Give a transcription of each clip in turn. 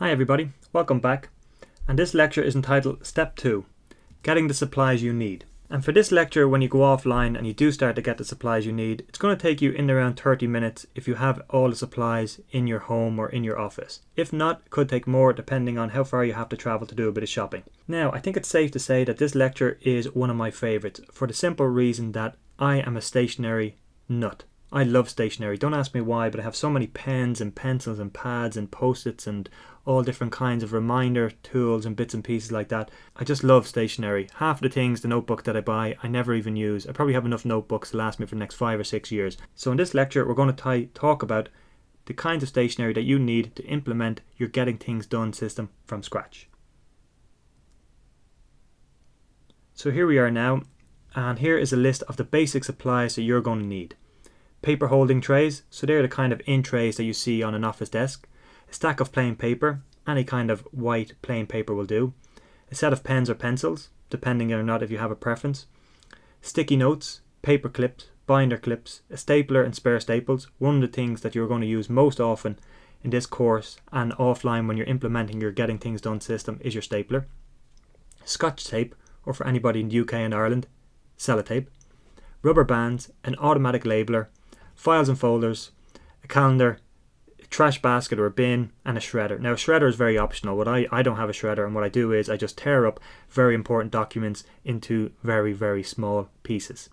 Hi everybody, welcome back. And this lecture is entitled Step 2, Getting the Supplies You Need. And for this lecture, when you go offline and you do start to get the supplies you need, it's going to take you in around 30 minutes if you have all the supplies in your home or in your office. If not, it could take more depending on how far you have to travel to do a bit of shopping. Now, I think it's safe to say that this lecture is one of my favourites for the simple reason that I am a stationery nut. I love stationery. Don't ask me why, but I have so many pens and pencils and pads and post-its and all different kinds of reminder tools and bits and pieces like that. I just love stationery. Half the things, the notebook that I buy, I never even use. I probably have enough notebooks to last me for the next 5 or 6 years. So in this lecture, we're going to talk about the kinds of stationery that you need to implement your Getting Things Done system from scratch. So here we are now, and here is a list of the basic supplies that you're going to need. Paper holding trays, so they're the kind of in trays that you see on an office desk. A stack of plain paper, any kind of white plain paper will do. A set of pens or pencils, depending or not if you have a preference. Sticky notes, paper clips, binder clips, a stapler and spare staples. One of the things that you're going to use most often in this course and offline when you're implementing your Getting Things Done system is your stapler. Scotch tape, or for anybody in the UK and Ireland, sellotape. Rubber bands, an automatic labeler, files and folders, a calendar, a trash basket or a bin, and a shredder. Now a shredder is very optional. I don't have a shredder, and what I do is I just tear up very important documents into very, very small pieces.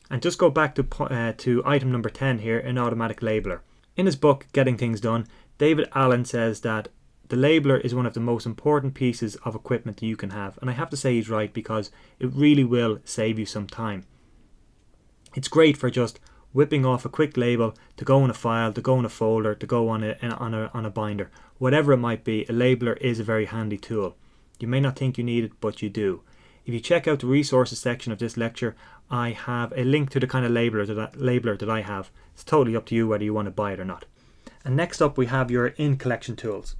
And just go back to item number 10 here, an automatic labeler. In his book Getting Things Done, David Allen says that the labeler is one of the most important pieces of equipment that you can have, and I have to say he's right, because it really will save you some time. It's great for just whipping off a quick label to go in a file, to go in a folder, to go on a binder. Whatever it might be, a labeler is a very handy tool. You may not think you need it, but you do. If you check out the resources section of this lecture, I have a link to the kind of labeler that I have. It's totally up to you whether you want to buy it or not. And next up we have your in collection tools.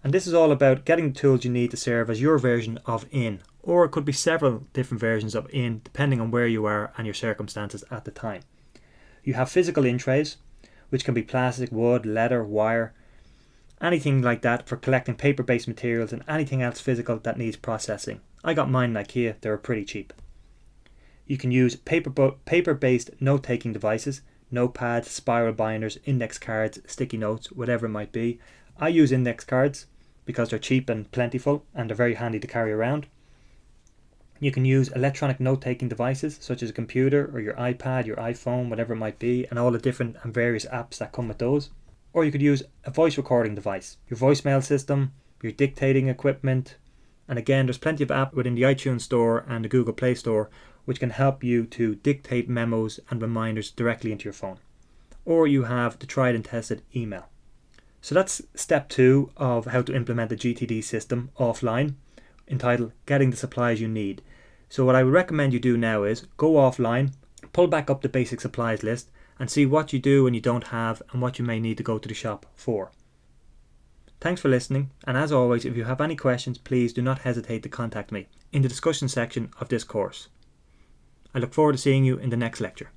And this is all about getting the tools you need to serve as your version of in, or it could be several different versions of in depending on where you are and your circumstances at the time. You have physical in trays, which can be plastic, wood, leather, wire, anything like that for collecting paper-based materials and anything else physical that needs processing. I got mine in IKEA, they were pretty cheap. You can use paper-based note-taking devices, notepads, spiral binders, index cards, sticky notes, whatever it might be. I use index cards because they're cheap and plentiful and they're very handy to carry around. You can use electronic note-taking devices such as a computer or your iPad, your iPhone, whatever it might be, and all the different and various apps that come with those. Or you could use a voice recording device, your voicemail system, your dictating equipment, and again there's plenty of apps within the iTunes Store and the Google Play Store which can help you to dictate memos and reminders directly into your phone. Or you have the tried and tested email. So that's step 2 of how to implement the GTD system offline, entitled Getting the Supplies You Need. So what I would recommend you do now is go offline, pull back up the basic supplies list and see what you do when you don't have and what you may need to go to the shop for. Thanks for listening, and as always, if you have any questions, please do not hesitate to contact me in the discussion section of this course. I look forward to seeing you in the next lecture.